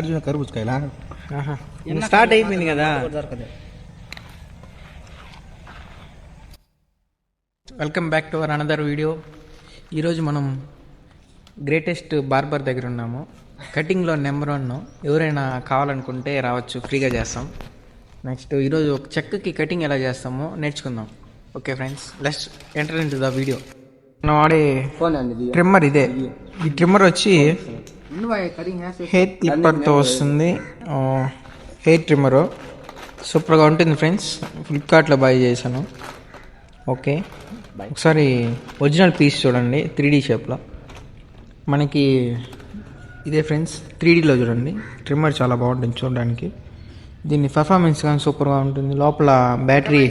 Nagarjuna కరుబుచ్చుకాయలా start అయిపోయింది కదా. Welcome back to our another video. ఈరోజు మనం గ్రేటెస్ట్ బార్బర్ దగ్గర ఉన్నాము. కటింగ్లో నెంబర్ 1. ఎవరైనా కావాలనుకుంటే రావచ్చు, ఫ్రీగా చేస్తాం. నెక్స్ట్ ఈరోజు ఒక చెక్కకి కటింగ్ ఎలా చేస్తామో నేర్చుకుందాం. Okay friends, let's enter in to the video. మనం వాడే ట్రిమ్మర్ ఇదే. ఈ ట్రిమ్మర్ వచ్చి హెయిర్ క్లిప్పర్తో వస్తుంది. హెయిర్ ట్రిమ్మరు సూపర్గా ఉంటుంది ఫ్రెండ్స్. ఫ్లిప్కార్ట్లో బై చేశాను. ఓకే, ఒకసారి ఒరిజినల్ పీస్ చూడండి, 3D షేప్లో మనకి ఇదే ఫ్రెండ్స్. 3Dలో చూడండి, ట్రిమ్మర్ చాలా బాగుంటుంది చూడడానికి. దీని పర్ఫార్మెన్స్ కానీ సూపర్గా ఉంటుంది. లోపల బ్యాటరీ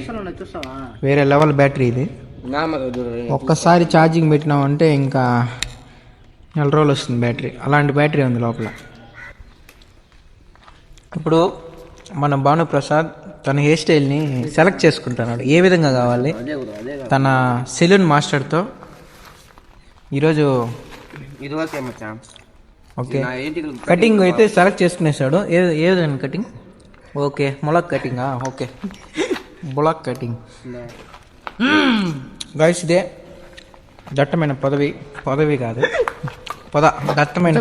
వేరే లెవెల్ బ్యాటరీ ఇది. ఒక్కసారి ఛార్జింగ్ పెట్టినామంటే ఇంకా 4 రోజులు వస్తుంది బ్యాటరీ. అలాంటి బ్యాటరీ ఉంది లోపల. ఇప్పుడు మన భానుప్రసాద్ తన హెయిర్ స్టైల్ని సెలెక్ట్ చేసుకుంటున్నాడు, ఏ విధంగా కావాలి. తన సెలూన్ మాస్టర్తో ఈరోజు ఓకే కటింగ్ అయితే సెలెక్ట్ చేసుకునేసాడు. ఏ విధంగా కటింగ్? ఓకే, మొలక్ కటింగా? ఓకే, బులాక్ కటింగ్ గైస్. ఇదే దట్టమైన పదవి కాదు, దట్టమైన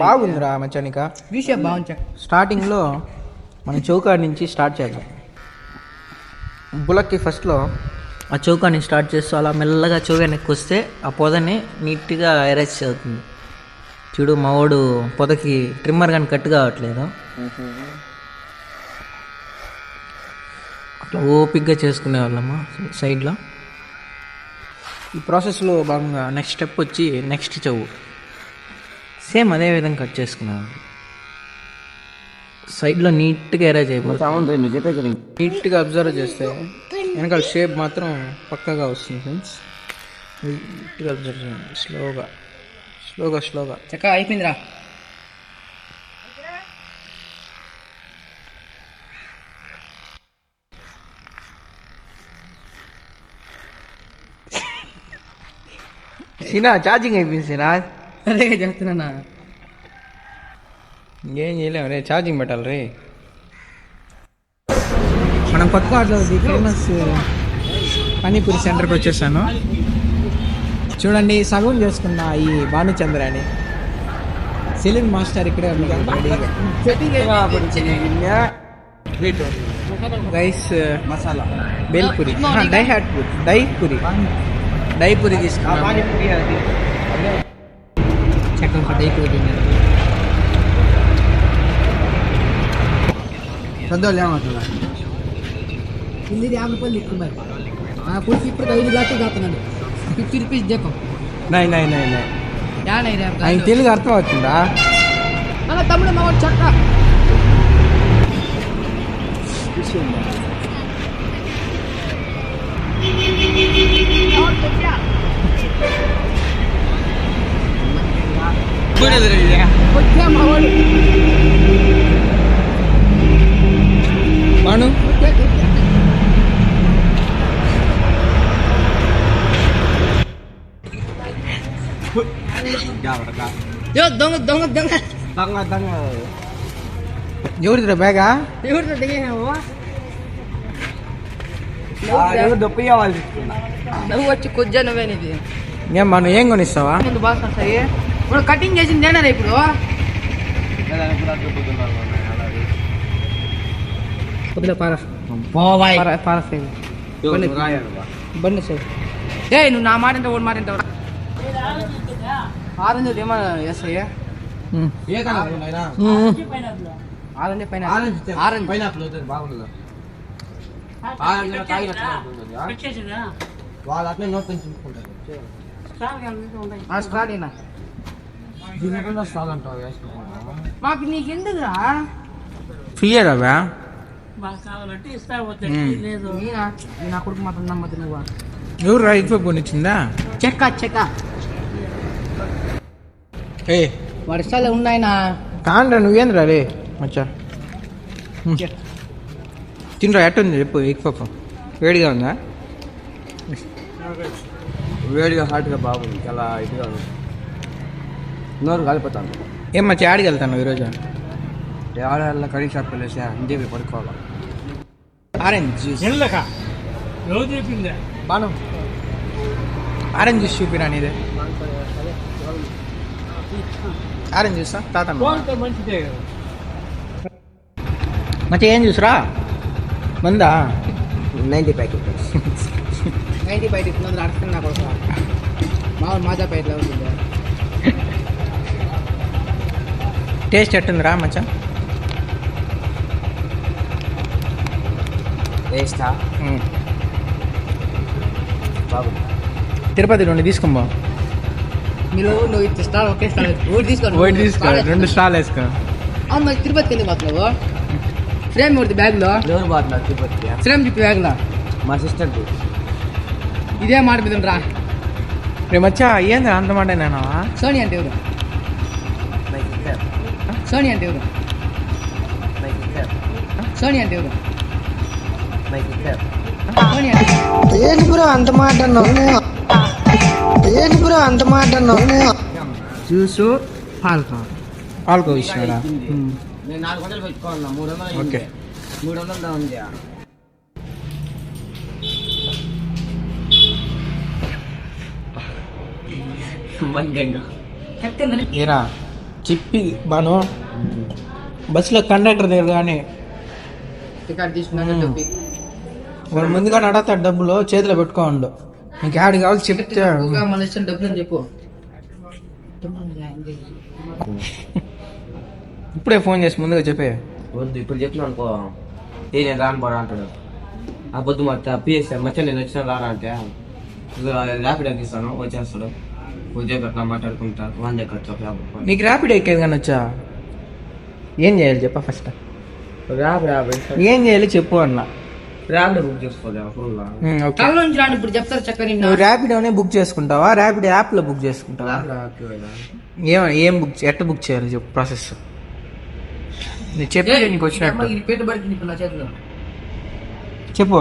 బాగుందిరా మచానిక. స్టార్టింగ్ లో మన చౌకా నుంచి స్టార్ట్ చేద్దాం. బులక్కి ఫస్ట్లో ఆ చౌకాని స్టార్ట్ చేస్తూ అలా మెల్లగా చౌకాని వస్తే ఆ పొదని నీట్గా ఎరేజ్ అవుతుంది. చూడు, మా వాడు పొదకి ట్రిమ్మర్ కానీ కట్ కావట్లేదు. అట్లా ఓపిక్గా చేసుకునే వాళ్ళమ్మా సైడ్లో. ఈ ప్రాసెస్లో భాగంగా నెక్స్ట్ స్టెప్ వచ్చి నెక్స్ట్ చెవు సేమ్ అదే విధంగా కట్ చేసుకున్నాను. సైడ్లో నీట్గా ఎరేజ్ అయిపోతుంది. నీట్గా అబ్జర్వ్ చేస్తే వెనకాల షేప్ మాత్రం పక్కగా వస్తుంది ఫ్రెండ్స్. నీట్గా అబ్జర్వ్ చేయండి. స్లోగా చక్క అయిపోయిందిరా. సినా ఛార్జింగ్ అయిపోయింది సినా. అదే చెప్తున్నా, ఇంకేం చేయలేము రే, ఛార్జింగ్ పెట్టాలి రే. మనం కొత్తవాడలో ఫేమస్ పానీపూరి సెంటర్కి వచ్చేసాను. చూడండి, సగం చేసుకున్న ఈ భానుచంద్రాని సెలూన్ మాస్టర్ ఇక్కడే రైస్ మసాలా బేల్పూరి, డైపూరి తీసుకున్నాను. చక్కగా డైపూరి పెద్దవాళ్ళు ఏమంటున్నా. హిందీ 50 రూపాయలు ఎక్కువ పూర్తి. ఇప్పుడు 5 గ్లాసులు కాస్తున్నాడు. 50 రూపీస్ చెప్పు. నై ఆయన తెలుగు అర్థం అవుతుందా తమ్ముడు? మా చక్క బాను దొంగ ఎవరిదిరా బ్యాగా? ఎవరితో దిగేసావు? నువ్వు వచ్చి కొజ్జా నువ్వేనిది. ఏం మనం ఏం కొనిస్తావా? ముందు బాగా వస్తాయి. ఇప్పుడు కటింగ్ చేసింది ఏనా ఇప్పుడు? బండి సార్. ఏ నువ్వు నా మాట అంటే ఓడి మాట అంటే ఆరెంజ్ ఏమన్నా వేస్తాయా? ఆరెంజ్ పైన ఆరెంజ్ పైనాపిల్ బాగుండదు. వాళ్ళు అట్లే నోట్ పెంచుకుంటారు. మాకు నీకెందుకురా క్లియర్ అవా కావాలంటే ఇస్తా. నా కొడుకు మాత్రం నమ్మద్దు. నువ్వు ఎవరు రా ఇంట్లో కొనిచ్చిందా? చెక్క ఏ వర్షాలు ఉన్నాయినా కాండ్రా. నువ్వేంద్రా రే మచ్చా తినరా. ఎట్టుంది చెప్పు. ఎగ్ పప్పు వేడిగా ఉందా? వేడిగా హాట్గా బాగుంది, చాలా ఇదిగా ఉంది. నోరు కాలిపోతాను. ఏం మచ్చా ఆడికి వెళ్తాను ఈరోజు? ఆడవాళ్ళ కడిగి షాప్ వెళ్ళేసి ఇంటికి పడుకోవాలి. ఆరెంజ్ జ్యూస్ ఎవరు చెప్పిందే? బాను ఆరెంజ్ జ్యూస్ చూపిరా నీదే. ఆరెంజ్ జ్యూసా తాత బాగుంటే మంచిదే కదా. మచ్చా ఏం జ్యూస్రా? మందా 90 ప్యాకెట్ 90 బయట ఇస్తున్నది అడుగుతున్నా నాకు మామూలు మాజా బయటలో ఉంటుంది. టేస్ట్ ఎట్టుందిరా మచ్చా? వేస్తా బాగుంది. తిరుపతి నుండి తీసుకోబో. నువ్వు ఇచ్చే స్టాల్ ఒకే స్టాల్ ఒకటి తీసుకో. ఒకటి తీసుకో, 2 స్టాల్ వేసుకో. అవును మరి తిరుపతికి ఎందుకు పోతున్నావు? ఫ్రేమ్ కొడుతుంది బ్యాగ్లో. ఎవరు పోతున్నారు తిరుపతికి? ఫ్రేమ్ చెప్పి బ్యాగ్లో మా సిస్టర్ది. ఇదే మాట మీద రా. రే మచ్చా ఏంది అంత మాట నేను? సోని అంటే ఎవరు? సోని అంటే ఎవరు? సోని అంటే ఎవరు? సోని అంటే ఏంటి బ్రో అంత మాట అన్నావు? ఏంటి బ్రో అంత మాట అన్నావు? జ్యూసు పాలకం ఆల్కో ఇచ్చినాడా? నేను 400 పెట్టుకోవాలన్నా. 300 ఓకే 300 ఉంది. ఏరా చెప్పి బాను బస్సులో కండక్టర్ దగ్గర కానీ టికెట్ తీసుకున్నాను చెప్పి వాడు ముందుగా నడతాడు, డబ్బులు చేతిలో పెట్టుకోండు. నీకు యాడ్ కావాలి చెప్తే మళ్ళీ ఇచ్చిన డబ్బులు అని చెప్పు. ఇప్పుడే ఫోన్ చేసి ముందుగా చెప్పే. వద్దు ఇప్పుడు చెప్పిన అనుకో నేను రాను పోరా అంటాడు. ఆ పొద్దు మొత్తం పిఎస్ఆర్ మచ్చ నేను వచ్చిన రారా అంటే ర్యాపిడ్ ఎక్కిస్తాను, వచ్చేస్తాడు. ఉద్యోగం అట్లా మాట్లాడుకుంటా 100 ఖర్చు 50. నీకు ర్యాపిడ్ ఎక్కేది కానీ వచ్చా? ఏం చేయాలి చెప్పా ఫస్ట్? ఏం చేయాలి చెప్పు అన్న. ర్యాపిడ్ బుక్ చేసుకోలే ఫోన్లో. ఓకే కళ్ళ నుంచి రాండి ఇప్పుడు చెప్తారు చక్కని. నువ్వు ర్యాపిడోనే బుక్ చేసుకుంటావా? ర్యాపిడ్ యాప్లో బుక్ చేసుకుంటావా? ఏం బుక్ ఎట్ట బుక్ చేయాలి చెప్పు ప్రాసెస్. నేను చెప్పి నీకు వచ్చినట్టు పెట్టుబడికి నీకు నా చేతిలో చెప్పు.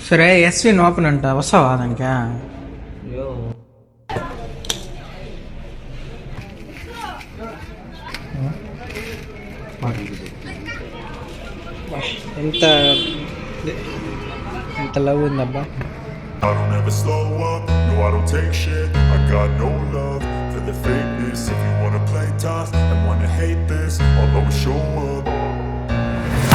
సరే ఎస్వి ఓపెన్ అంట, వస్తావా దానికి? ఎంత ఎంత love ఉందబ్బా. I don't ever slow up, no I don't take shit. I got no love for the fakeness. If you wanna play tough and wanna hate this, I'll always show up.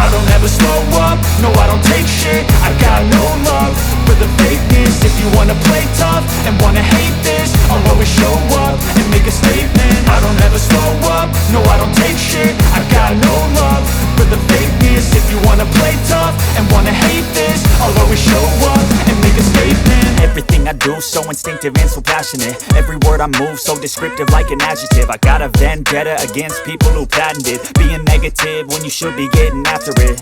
I don't ever slow up, no I don't take shit. I got no love for the fakeness. If you wanna play tough and wanna hate this, I'll always show up and make a statement. I don't ever slow up, no I don't take shit. I got no love for the fakeness. If you wanna play tough and wanna hate this, I'll always show up and make a statement. Everything I do so instinctive and so passionate. Every word I move so descriptive like an adjective. I got a vendetta against people who patented being negative when you should be getting after it.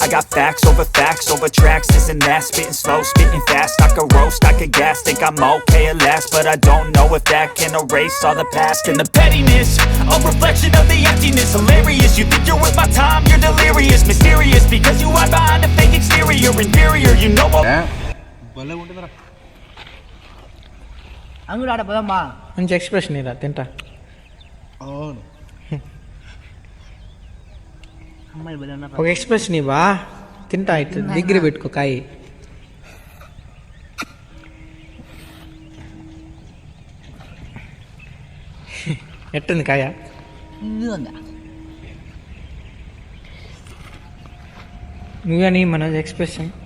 I got facts over tracks, this and that. Spitting slow, spitting fast. I could roast, I could gas. Think I'm okay at last, but I don't know if that can erase all the past. And the pettiness, a reflection of the emptiness. Hilarious, you think you're worth my time, you're delirious. Mysterious, because you hide behind a fake exterior. Inferior, you know what. అంగుడు ఆడ పోదమ్మా. మంచి expression ఇలా తింటా. అమ్మాయి బలి ఉన్నా ఒక expression ఇవ్వా, తింటా. ఇట్లా దగ్గర పెట్టుకో కాయి. ఎట్టుంది కాయ? నువ్వని మన ఎక్స్ప్రెషన్